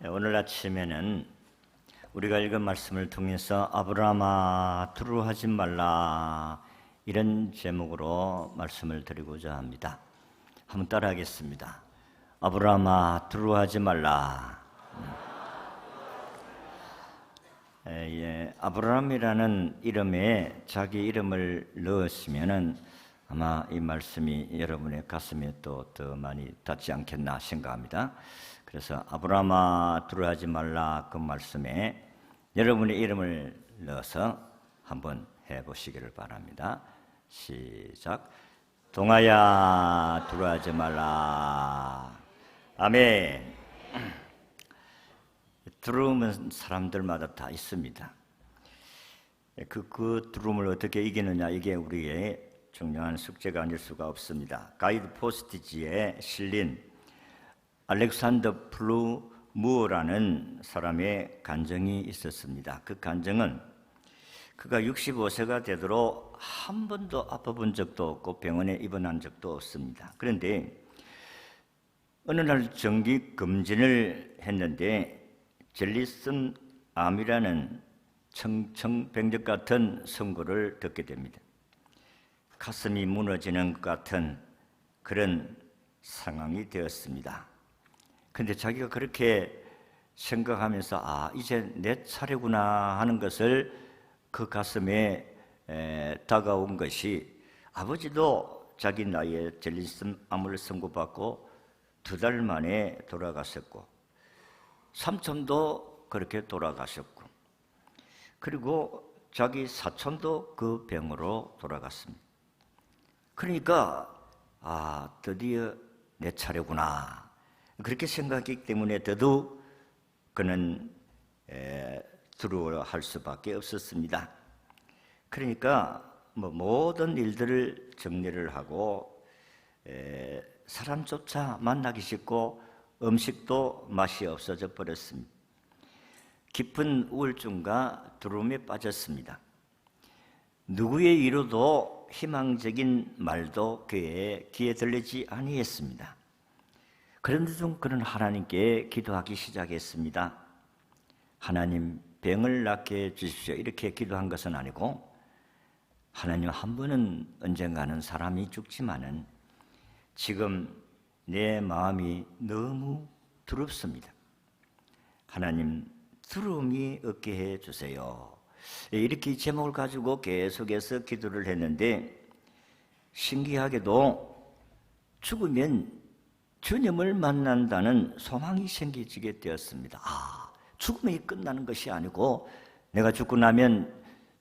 오늘 아침에는 우리가 읽은 말씀을 통해서 아브라함아 두려워하지 말라 이런 제목으로 말씀을 드리고자 합니다. 한번 따라하겠습니다. 아브라함아 두려워하지 말라. 아브라함이라는 이름에 자기 이름을 넣었으면은 아마 이 말씀이 여러분의 가슴에 또 더 많이 닿지 않겠나 생각합니다. 그래서 아브라함아 두려워하지 말라 그 말씀에 여러분의 이름을 넣어서 한번 해보시기를 바랍니다. 시작. 동아야 두려워하지 말라. 아멘. 두려움은 사람들마다 다 있습니다. 그 두려움을 어떻게 이기느냐, 이게 우리의 중요한 숙제가 아닐 수가 없습니다. 가이드 포스티지에 실린 알렉산더 플루무어라는 사람의 간증이 있었습니다. 그 간증은 그가 65세가 되도록 한 번도 아파본 적도 없고 병원에 입원한 적도 없습니다. 그런데 어느 날 정기 검진을 했는데 젤리슨 암이라는 청청병적 같은 선고를 듣게 됩니다. 가슴이 무너지는 것 같은 그런 상황이 되었습니다. 그런데 자기가 그렇게 생각하면서 이제 내 차례구나 하는 것을 그 가슴에 다가온 것이, 아버지도 자기 나이에 젤리슨 암을 선고받고 2달 만에 돌아가셨고, 삼촌도 그렇게 돌아가셨고, 그리고 자기 사촌도 그 병으로 돌아갔습니다. 그러니까 드디어 내 차례구나 그렇게 생각했기 때문에 더더욱 그는 두려워할 수밖에 없었습니다. 그러니까 모든 일들을 정리를 하고 사람조차 만나기 싫고 음식도 맛이 없어져 버렸습니다. 깊은 우울증과 두려움에 빠졌습니다. 누구의 위로도 희망적인 말도 그의 귀에 들리지 아니했습니다. 그런데 좀 그는 하나님께 기도하기 시작했습니다. 하나님, 병을 낫게 해주십시오. 이렇게 기도한 것은 아니고, 하나님, 한 번은 언젠가는 사람이 죽지만은 지금 내 마음이 너무 두렵습니다. 하나님, 두려움이 없게 해주세요. 이렇게 제목을 가지고 계속해서 기도를 했는데, 신기하게도 죽으면 주님을 만난다는 소망이 생기게 되었습니다. 죽음이 끝나는 것이 아니고 내가 죽고 나면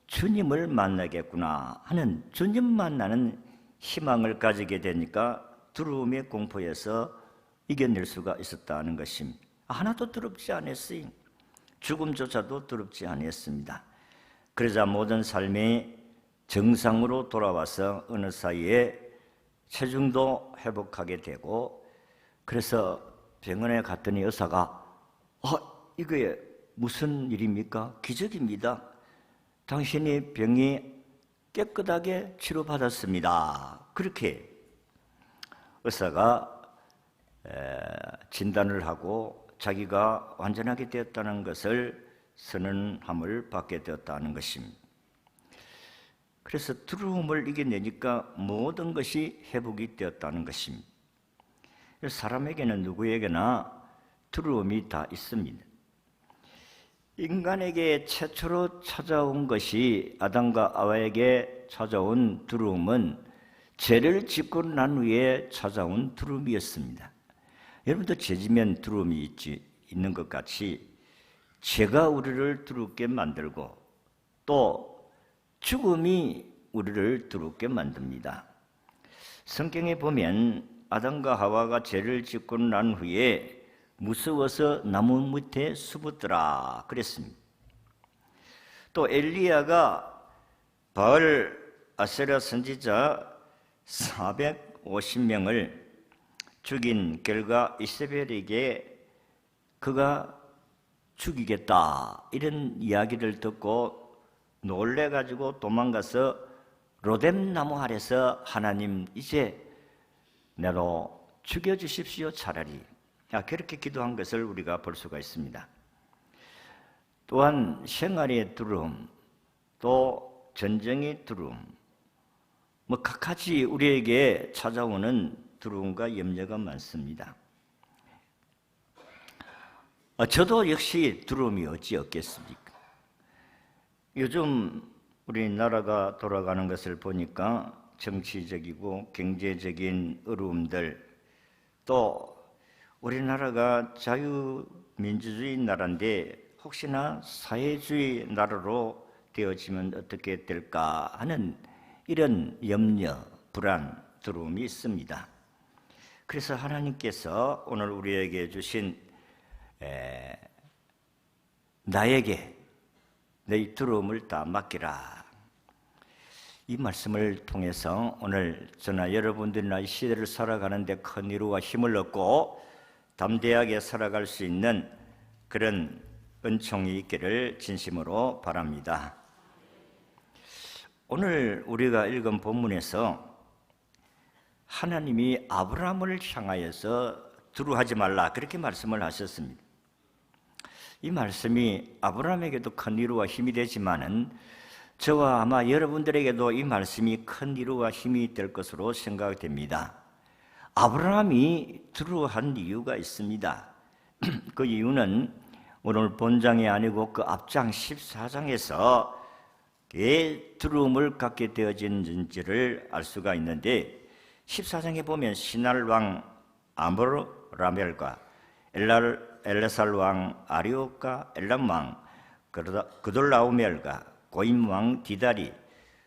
주님을 만나겠구나 하는, 주님 만나는 희망을 가지게 되니까 두려움의 공포에서 이겨낼 수가 있었다는 것입니다. 하나도 두렵지 않았어요. 죽음조차도 두렵지 않았습니다. 그러자 모든 삶이 정상으로 돌아와서 어느 사이에 체중도 회복하게 되고, 그래서 병원에 갔더니 의사가 이게 무슨 일입니까? 기적입니다. 당신이 병이 깨끗하게 치료받았습니다. 그렇게 의사가 진단을 하고 자기가 완전하게 되었다는 것을 선언함을 받게 되었다는 것입니다. 그래서 두려움을 이겨내니까 모든 것이 회복이 되었다는 것입니다. 사람에게는 누구에게나 두려움이 다 있습니다. 인간에게 최초로 찾아온 것이, 아담과 하와에게 찾아온 두려움은 죄를 짓고 난 후에 찾아온 두려움이었습니다. 여러분도 죄지면 두려움이 있는 것 같이 죄가 우리를 두렵게 만들고 또 죽음이 우리를 두렵게 만듭니다. 성경에 보면 아담과 하와가 죄를 짓고 난 후에 무서워서 나무 밑에 숨었더라 그랬습니다. 또 엘리야가 바알 아세라 선지자 450명을 죽인 결과 이세벨에게 그가 죽이겠다 이런 이야기를 듣고 놀래가지고 도망가서 로뎀 나무 아래서 하나님 이제 내로 죽여주십시오 차라리. 그렇게 기도한 것을 우리가 볼 수가 있습니다. 또한 생활의 두려움, 또 전쟁의 두려움, 각가지 우리에게 찾아오는 두려움과 염려가 많습니다. 저도 역시 두려움이 어찌 없겠습니까? 요즘 우리나라가 돌아가는 것을 보니까 정치적이고 경제적인 어려움들, 또 우리나라가 자유민주주의 나라인데 혹시나 사회주의 나라로 되어지면 어떻게 될까 하는 이런 염려, 불안, 두려움이 있습니다. 그래서 하나님께서 오늘 우리에게 주신 나에게 내 두려움을 다 맡기라, 이 말씀을 통해서 오늘 저나 여러분들이나 이 시대를 살아가는데 큰 위로와 힘을 얻고 담대하게 살아갈 수 있는 그런 은총이 있기를 진심으로 바랍니다. 오늘 우리가 읽은 본문에서 하나님이 아브라함을 향하여서 두려워하지 말라, 그렇게 말씀을 하셨습니다. 이 말씀이 아브라함에게도 큰 위로와 힘이 되지만은 저와 아마 여러분들에게도 이 말씀이 큰 위로와 힘이 될 것으로 생각됩니다. 아브라함이 두려워한 이유가 있습니다. 그 이유는 오늘 본장이 아니고 그 앞장 14장에서 왜 두려움을 갖게 되어진지를 알 수가 있는데, 14장에 보면 시날 왕 아므라멜과 엘라살 왕 아리오카, 엘람 왕 그돌라오멜과 고임 왕 디달이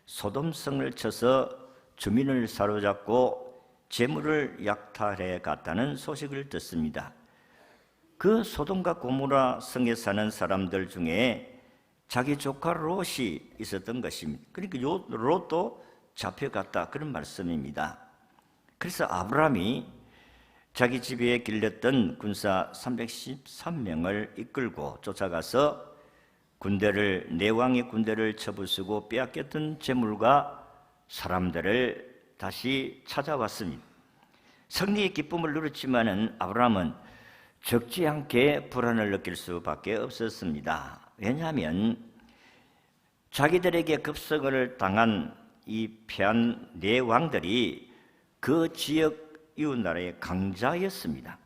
소돔성을 쳐서 주민을 사로잡고 재물을 약탈해 갔다는 소식을 듣습니다. 그 소돔과 고모라 성에 사는 사람들 중에 자기 조카 롯이 있었던 것입니다. 그러니까 롯도 잡혀갔다, 그런 말씀입니다. 그래서 아브라함이 자기 집에 길렀던 군사 313명을 이끌고 쫓아가서 내왕의 군대를 쳐부수고 빼앗겼던 재물과 사람들을 다시 찾아왔습니다. 승리의 기쁨을 누렸지만은 아브라함은 적지 않게 불안을 느낄 수밖에 없었습니다. 왜냐하면 자기들에게 급성을 당한 이 패한 네 왕들이 그 지역 이웃나라의 강자였습니다.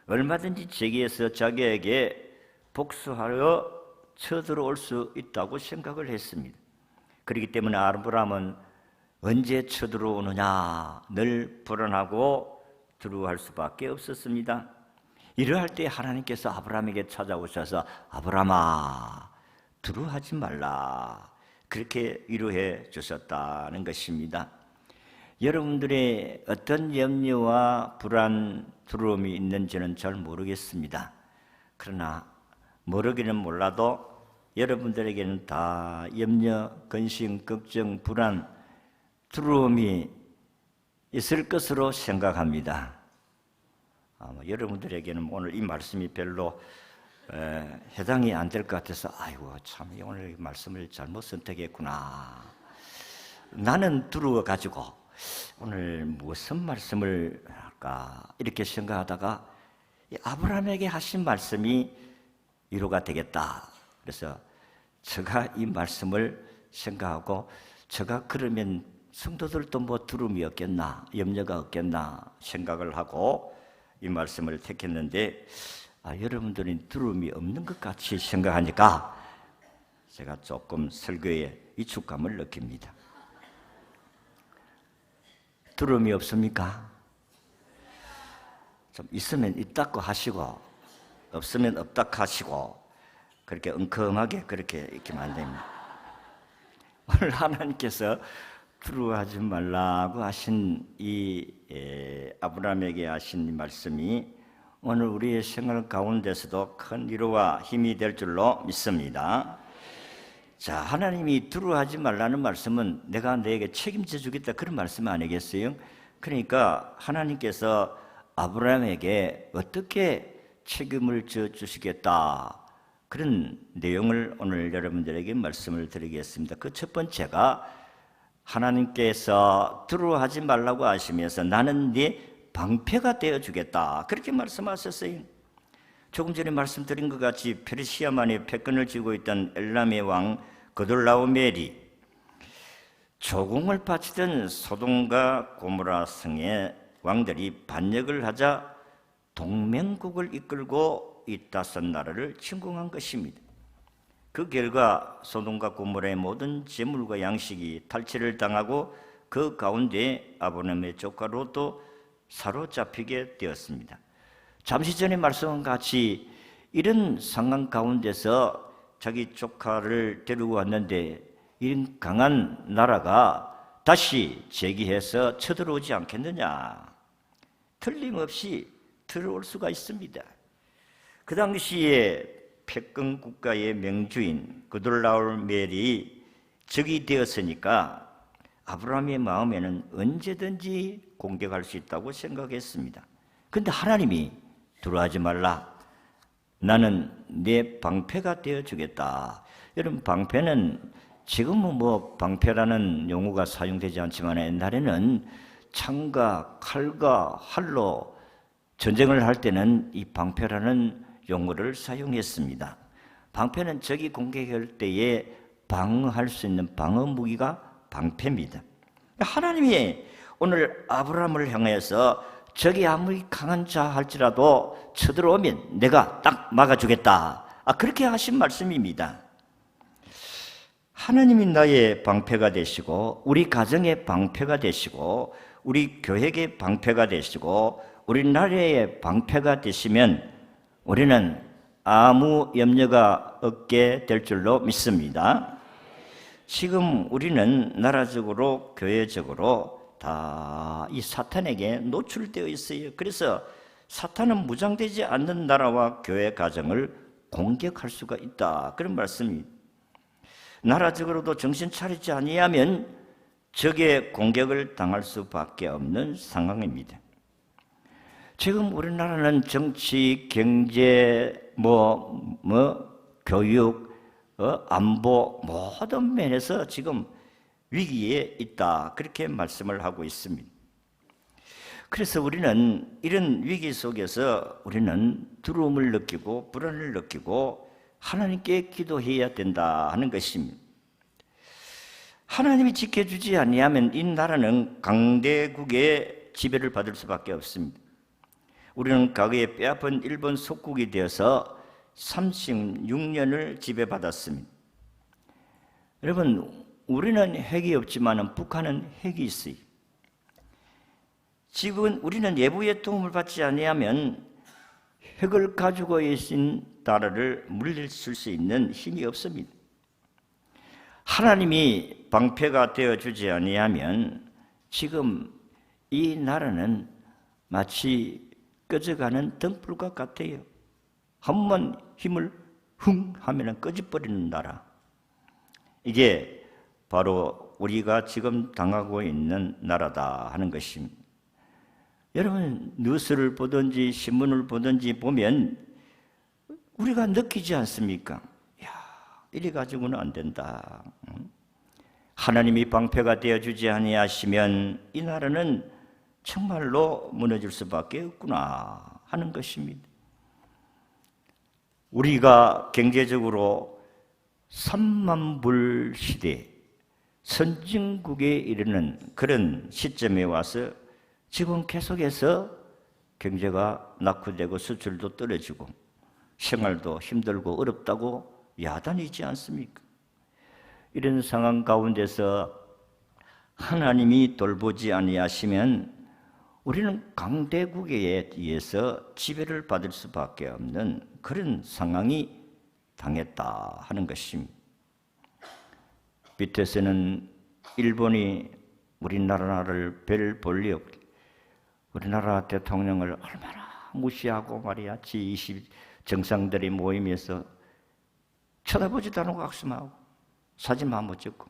얼마든지 저기에서 자기에게 복수하려 쳐들어올 수 있다고 생각을 했습니다. 그렇기 때문에 아브라함은 언제 쳐들어오느냐 늘 불안하고 두려워할 수밖에 없었습니다. 이러할 때 하나님께서 아브라함에게 찾아오셔서 아브라함아, 두려워하지 말라, 그렇게 위로해 주셨다는 것입니다. 여러분들의 어떤 염려와 불안, 두려움이 있는지는 잘 모르겠습니다. 그러나 모르기는 몰라도 여러분들에게는 다 염려, 근심, 걱정, 불안, 두려움이 있을 것으로 생각합니다. 여러분들에게는 오늘 이 말씀이 별로 해당이 안 될 것 같아서 아이고 참 오늘 이 말씀을 잘못 선택했구나, 나는 두려워가지고 오늘 무슨 말씀을 할까 이렇게 생각하다가 아브라함에게 하신 말씀이 위로가 되겠다. 그래서 제가 이 말씀을 생각하고 제가 그러면 성도들도 뭐 두려움이 없겠나, 염려가 없겠나 생각을 하고 이 말씀을 택했는데 여러분들은 두려움이 없는 것 같이 생각하니까 제가 조금 설교에 위축감을 느낍니다. 두려움이 없습니까? 좀 있으면 있다고 하시고 없으면 없다고 하시고 그렇게 엉큼하게 그렇게 있기만 안 됩니다. 오늘 하나님께서 두려워하지 말라고 하신 이 아브라함에게 하신 말씀이 오늘 우리의 생활 가운데서도 큰 위로와 힘이 될 줄로 믿습니다. 자, 하나님이 두려워하지 말라는 말씀은 내가 너에게 책임져 주겠다, 그런 말씀 아니겠어요? 그러니까 하나님께서 아브라함에게 어떻게 책임을 져 주시겠다, 그런 내용을 오늘 여러분들에게 말씀을 드리겠습니다. 그 첫 번째가 하나님께서 두려워하지 말라고 하시면서 나는 네 방패가 되어주겠다. 그렇게 말씀하셨어요. 조금 전에 말씀드린 것 같이 페르시아만의 패권을 쥐고 있던 엘람의 왕 그돌라오멜이 조공을 바치던 소돔과 고모라 성의 왕들이 반역을 하자 동맹국을 이끌고 이 다섯 나라를 침공한 것입니다. 그 결과 소돔과 고모라의 모든 재물과 양식이 탈취를 당하고 그 가운데 아브라함의 조카 롯도 사로잡히게 되었습니다. 잠시 전에 말씀한 같이 이런 상황 가운데서 자기 조카를 데리고 왔는데 이런 강한 나라가 다시 재기해서 쳐들어오지 않겠느냐? 틀림없이 들어올 수가 있습니다. 그 당시에 패권 국가의 명주인 그돌라오멜이 적이 되었으니까 아브라함의 마음에는 언제든지 공격할 수 있다고 생각했습니다. 그런데 하나님이 들어가지 말라. 나는 내 방패가 되어주겠다. 여러분, 방패는 지금은 뭐 방패라는 용어가 사용되지 않지만 옛날에는 창과 칼과 활로 전쟁을 할 때는 이 방패라는 용어를 사용했습니다. 방패는 적이 공격할 때에 방어할 수 있는 방어 무기가 방패입니다. 하나님이 오늘 아브라함을 향해서 적이 아무리 강한 자 할지라도 쳐들어오면 내가 딱 막아주겠다. 그렇게 하신 말씀입니다. 하나님이 나의 방패가 되시고 우리 가정의 방패가 되시고 우리 교회의 방패가 되시고 우리나라의 방패가 되시면 우리는 아무 염려가 없게 될 줄로 믿습니다. 지금 우리는 나라적으로 교회적으로 다 이 사탄에게 노출되어 있어요. 그래서 사탄은 무장되지 않는 나라와 교회 가정을 공격할 수가 있다. 그런 말씀입니다. 나라적으로도 정신 차리지 아니하면 적의 공격을 당할 수밖에 없는 상황입니다. 지금 우리나라는 정치, 경제, 교육, 안보 모든 면에서 지금 위기에 있다. 그렇게 말씀을 하고 있습니다. 그래서 우리는 이런 위기 속에서 우리는 두려움을 느끼고 불안을 느끼고 하나님께 기도해야 된다 하는 것입니다. 하나님이 지켜주지 아니하면 이 나라는 강대국의 지배를 받을 수밖에 없습니다. 우리는 과거에 빼앗은 일본 속국이 되어서 36년을 지배받았습니다. 여러분, 우리는 핵이 없지만 북한은 핵이 있어요. 지금 우리는 내부의 도움을 받지 아니하면 핵을 가지고 있는 나라를 물리칠 수 있는 힘이 없습니다. 하나님이 방패가 되어주지 아니하면 지금 이 나라는 마치 꺼져가는 등불과 같아요. 한번 힘을 흥 하면 꺼져버리는 나라. 이게 바로 우리가 지금 당하고 있는 나라다 하는 것입니다. 여러분, 뉴스를 보든지 신문을 보든지 보면 우리가 느끼지 않습니까? 야, 이래 가지고는 안 된다. 하나님이 방패가 되어주지 아니하시면 이 나라는 정말로 무너질 수밖에 없구나 하는 것입니다. 우리가 경제적으로 3만 불 시대, 선진국에 이르는 그런 시점에 와서 지금 계속해서 경제가 낙후되고 수출도 떨어지고 생활도 힘들고 어렵다고 야단이지 않습니까? 이런 상황 가운데서 하나님이 돌보지 아니하시면 우리는 강대국에 의해서 지배를 받을 수밖에 없는 그런 상황이 당했다 하는 것입니다. 밑에서는 일본이 우리나라를 별 볼리 없게 우리나라 대통령을 얼마나 무시하고 말이야 G20 정상들이 모임에서 쳐다보지도 않고 악수하고 사진만 못 찍고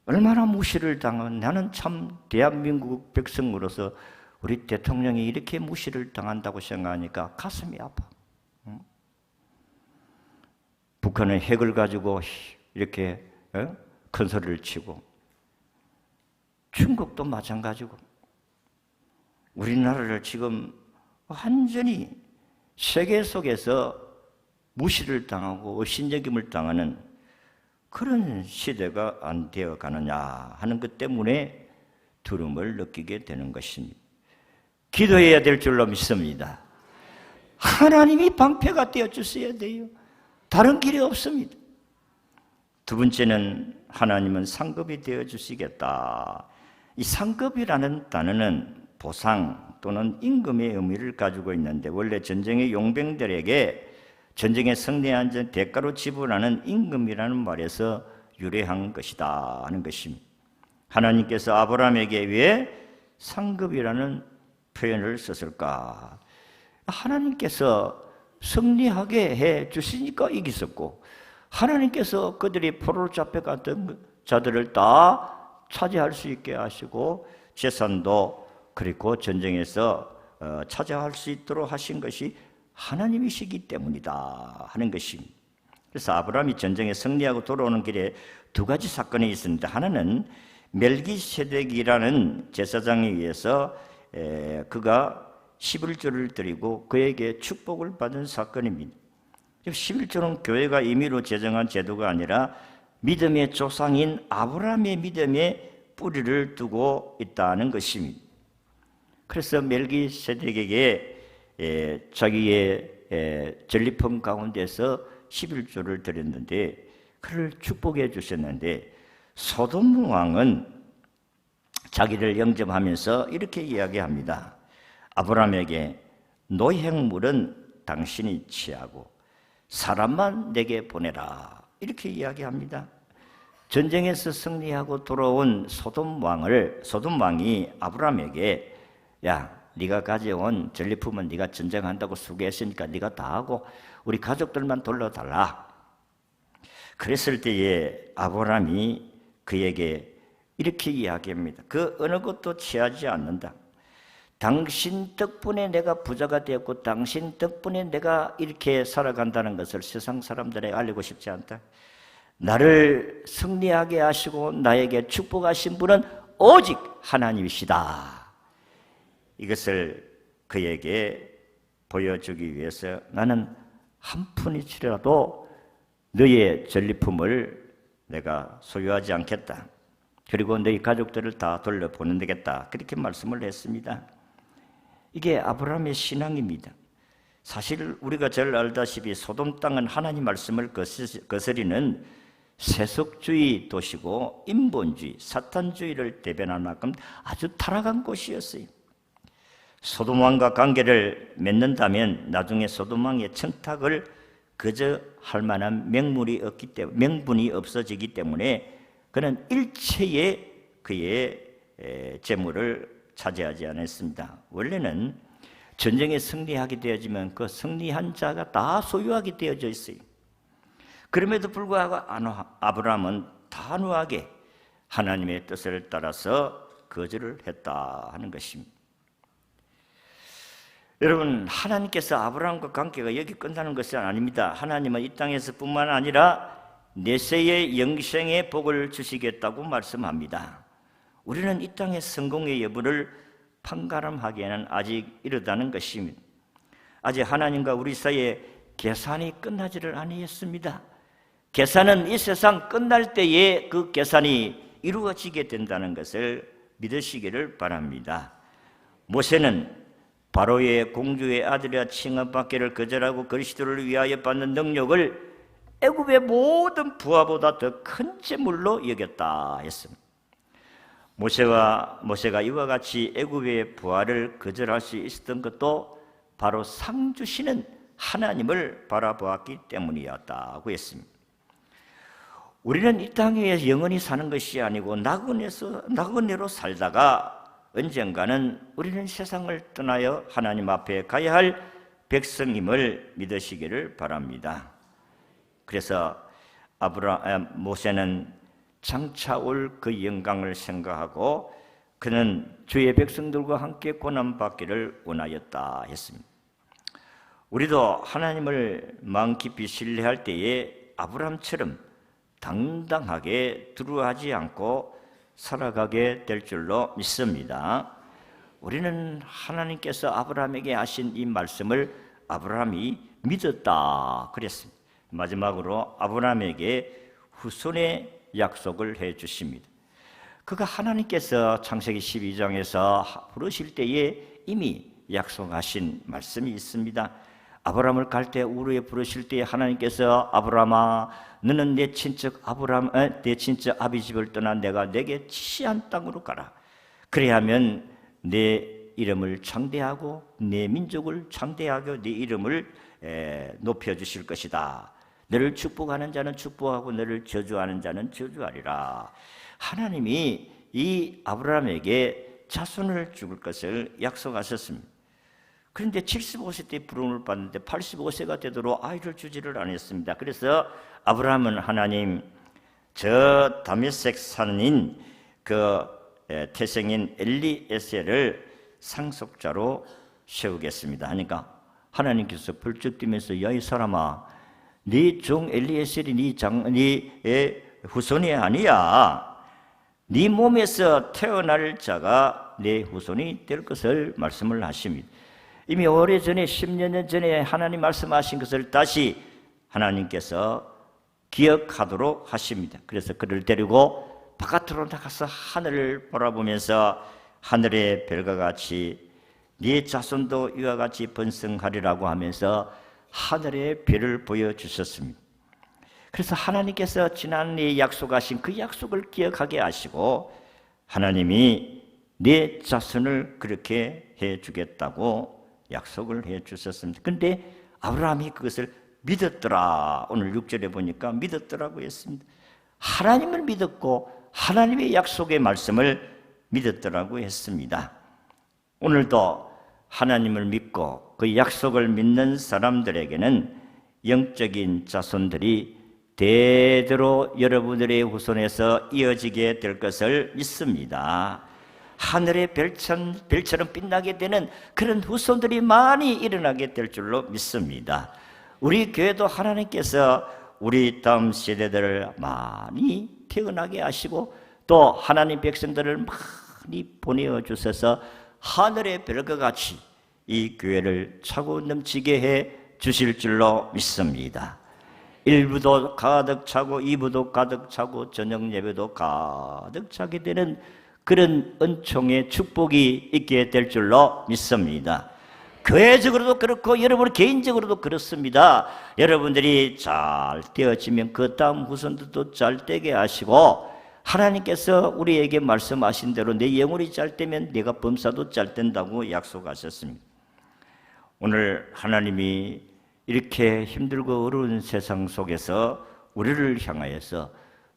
얼마나 무시를 당한. 나는 참 대한민국 백성으로서 우리 대통령이 이렇게 무시를 당한다고 생각하니까 가슴이 아파. 북한은 핵을 가지고 이렇게 큰 소리를 치고 중국도 마찬가지고 우리나라를 지금 완전히 세계 속에서 무시를 당하고 업신여김을 당하는 그런 시대가 안 되어 가느냐 하는 것 때문에 두려움을 느끼게 되는 것입니다. 기도해야 될 줄로 믿습니다. 하나님이 방패가 되어 주셔야 돼요. 다른 길이 없습니다. 두 번째는 하나님은 상급이 되어 주시겠다. 이 상급이라는 단어는 보상 또는 임금의 의미를 가지고 있는데 원래 전쟁의 용병들에게 전쟁에 승리한 대가로 지불하는 임금이라는 말에서 유래한 것이다 하는 것입니다. 하나님께서 아브라함에게 왜 상급이라는 표현을 썼을까? 하나님께서 승리하게 해 주시니까 이겼었고 하나님께서 그들이 포로로 잡혀갔던 자들을 다 차지할 수 있게 하시고 재산도 그리고 전쟁에서 차지할 수 있도록 하신 것이 하나님이시기 때문이다 하는 것입니다. 그래서 아브라함이 전쟁에 승리하고 돌아오는 길에 두 가지 사건이 있습니다. 하나는 멜기세덱이라는 제사장에 의해서 그가 11조를 드리고 그에게 축복을 받은 사건입니다. 11조는 교회가 임의로 제정한 제도가 아니라 믿음의 조상인 아브라함의 믿음에 뿌리를 두고 있다는 것입니다. 그래서 멜기세덱에게 자기의 전리품 가운데서 11조를 드렸는데 그를 축복해 주셨는데 소돔 왕은 자기를 영접하면서 이렇게 이야기합니다. 아브라함에게 노획물은 당신이 취하고 사람만 내게 보내라 이렇게 이야기합니다. 전쟁에서 승리하고 돌아온 소돔 왕이 아브라함에게 야 네가 가져온 전리품은 네가 전쟁한다고 수고했으니까 네가 다 하고 우리 가족들만 돌려달라. 그랬을 때에 아브라함이 그에게 이렇게 이야기합니다. 그 어느 것도 취하지 않는다. 당신 덕분에 내가 부자가 되었고 당신 덕분에 내가 이렇게 살아간다는 것을 세상 사람들에게 알리고 싶지 않다. 나를 승리하게 하시고 나에게 축복하신 분은 오직 하나님이시다. 이것을 그에게 보여주기 위해서 나는 한 푼이치라도 너의 전리품을 내가 소유하지 않겠다. 그리고 너희 가족들을 다 돌려보내겠다. 그렇게 말씀을 했습니다. 이게 아브라함의 신앙입니다. 사실 우리가 잘 알다시피 소돔 땅은 하나님 말씀을 거스리는 세속주의 도시고 인본주의, 사탄주의를 대변할 만큼 아주 타락한 곳이었어요. 소돔 왕과 관계를 맺는다면 나중에 소돔 왕의 청탁을 그저 할 만한 명분이 없어지기 때문에 그는 일체의 그의 재물을 차지하지 않았습니다. 원래는 전쟁에 승리하게 되어지면 그 승리한 자가 다 소유하게 되어져 있어요. 그럼에도 불구하고 아브라함은 단호하게 하나님의 뜻을 따라서 거절을 했다 하는 것입니다. 여러분, 하나님께서 아브라함과 관계가 여기 끝나는 것이 아닙니다. 하나님은 이 땅에서뿐만 아니라 내세의 영생의 복을 주시겠다고 말씀합니다. 우리는 이 땅의 성공의 여부를 판가름하기에는 아직 이르다는 것입니다. 아직 하나님과 우리 사이에 계산이 끝나지를 아니했습니다. 계산은 이 세상 끝날 때에 그 계산이 이루어지게 된다는 것을 믿으시기를 바랍니다. 모세는 바로의 공주의 아들이라 칭함받기를 거절하고 그리스도를 위하여 받는 능력을 애굽의 모든 부하보다 더 큰 재물로 여겼다 했습니다. 모세가 이와 같이 애굽의 부하를 거절할 수 있었던 것도 바로 상 주시는 하나님을 바라보았기 때문이었다고 했습니다. 우리는 이 땅에 영원히 사는 것이 아니고 나그네로 살다가 언젠가는 우리는 세상을 떠나여 하나님 앞에 가야 할 백성임을 믿으시기를 바랍니다. 그래서 모세는 장차 올 그 영광을 생각하고 그는 주의 백성들과 함께 고난받기를 원하였다 했습니다. 우리도 하나님을 마음 깊이 신뢰할 때에 아브라함처럼 당당하게 두려워하지 않고 살아가게 될 줄로 믿습니다. 우리는 하나님께서 아브라함에게 하신 이 말씀을 아브라함이 믿었다 그랬습니다. 마지막으로 아브라함에게 후손의 약속을 해 주십니다. 그가 하나님께서 창세기 12장에서 부르실 때에 이미 약속하신 말씀이 있습니다. 아브라함을 갈대 우르에 부르실 때에 하나님께서 아브라함아 너는 내 친척 아비 집을 떠나 내가 내게 지시한 땅으로 가라. 그래야면 내 이름을 창대하고 내 민족을 창대하고 내 이름을 높여주실 것이다. 너를 축복하는 자는 축복하고 너를 저주하는 자는 저주하리라. 하나님이 이 아브라함에게 자손을 죽을 것을 약속하셨습니다. 그런데 75세 때 부름을 받는데 85세가 되도록 아이를 주지를 않았습니다. 그래서 아브라함은 하나님 저 다메섹 산인 그 태생인 엘리에셀을 상속자로 세우겠습니다 하니까 하나님께서 벌쩍 뛰면서 야 이 사람아 네 종 엘리에셀이 네 후손이 아니야. 네 몸에서 태어날 자가 내 후손이 될 것을 말씀을 하십니다. 이미 오래전에 10여 년 전에 하나님 말씀하신 것을 다시 하나님께서 기억하도록 하십니다. 그래서 그를 데리고 바깥으로 나가서 하늘을 바라보면서 하늘의 별과 같이 네 자손도 이와 같이 번성하리라고 하면서 하늘의 별을 보여주셨습니다. 그래서 하나님께서 지난해 약속하신 그 약속을 기억하게 하시고 하나님이 네 자손을 그렇게 해주겠다고 약속을 해주셨습니다. 그런데 아브라함이 그것을 믿었더라. 오늘 6절에 보니까 믿었더라고 했습니다. 하나님을 믿었고 하나님의 약속의 말씀을 믿었더라고 했습니다. 오늘도 하나님을 믿고 그 약속을 믿는 사람들에게는 영적인 자손들이 대대로 여러분들의 후손에서 이어지게 될 것을 믿습니다. 하늘의 별처럼 빛나게 되는 그런 후손들이 많이 일어나게 될 줄로 믿습니다. 우리 교회도 하나님께서 우리 다음 세대들을 많이 태어나게 하시고 또 하나님 백성들을 많이 보내어 주셔서 하늘의 별과 같이 이 교회를 차고 넘치게 해 주실 줄로 믿습니다. 1부도 가득 차고 2부도 가득 차고 저녁 예배도 가득 차게 되는 그런 은총의 축복이 있게 될 줄로 믿습니다. 교회적으로도 그렇고 여러분 개인적으로도 그렇습니다. 여러분들이 잘 되어지면 그 다음 후손들도 잘 되게 하시고 하나님께서 우리에게 말씀하신 대로 내 영혼이 잘 되면 내가 범사도 잘 된다고 약속하셨습니다. 오늘 하나님이 이렇게 힘들고 어려운 세상 속에서 우리를 향하여서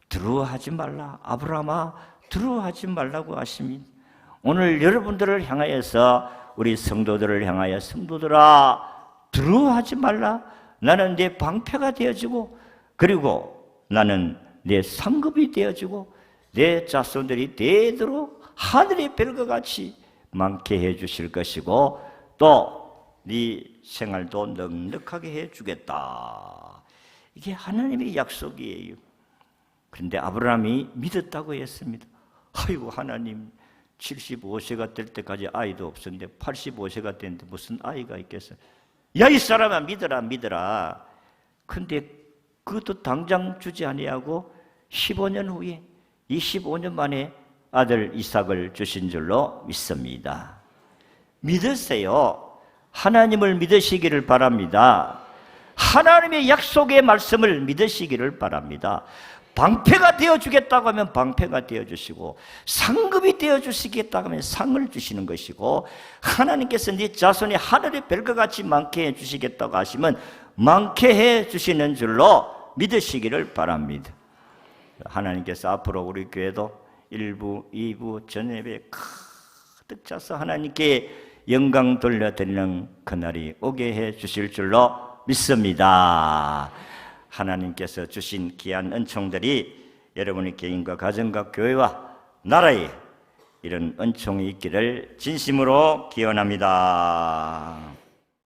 두려워하지 말라 아브라함아 두려워하지 말라고 하십니다. 오늘 여러분들을 향하여서 우리 성도들을 향하여 성도들아 두려워하지 말라. 나는 내 방패가 되어지고 그리고 나는 내 상급이 되어지고 내 자손들이 대대로 하늘의 별과 같이 많게 해 주실 것이고 또 네 생활도 넉넉하게 해 주겠다. 이게 하나님의 약속이에요. 그런데 아브라함이 믿었다고 했습니다. 아이고 하나님 75세가 될 때까지 아이도 없었는데 85세가 됐는데 무슨 아이가 있겠어요? 야 이 사람아 믿어라. 근데 그것도 당장 주지 아니하고 15년 후에 25년 만에 아들 이삭을 주신 줄로 믿습니다. 믿으세요. 하나님을 믿으시기를 바랍니다. 하나님의 약속의 말씀을 믿으시기를 바랍니다. 방패가 되어주겠다고 하면 방패가 되어주시고 상급이 되어주시겠다고 하면 상을 주시는 것이고 하나님께서 네 자손이 하늘의 별과 같이 많게 해주시겠다고 하시면 많게 해주시는 줄로 믿으시기를 바랍니다. 하나님께서 앞으로 우리 교회도 1부, 2부, 전예배 가득 차서 하나님께 영광 돌려드리는 그날이 오게 해 주실 줄로 믿습니다. 하나님께서 주신 귀한 은총들이 여러분의 개인과 가정과 교회와 나라에 이런 은총이 있기를 진심으로 기원합니다.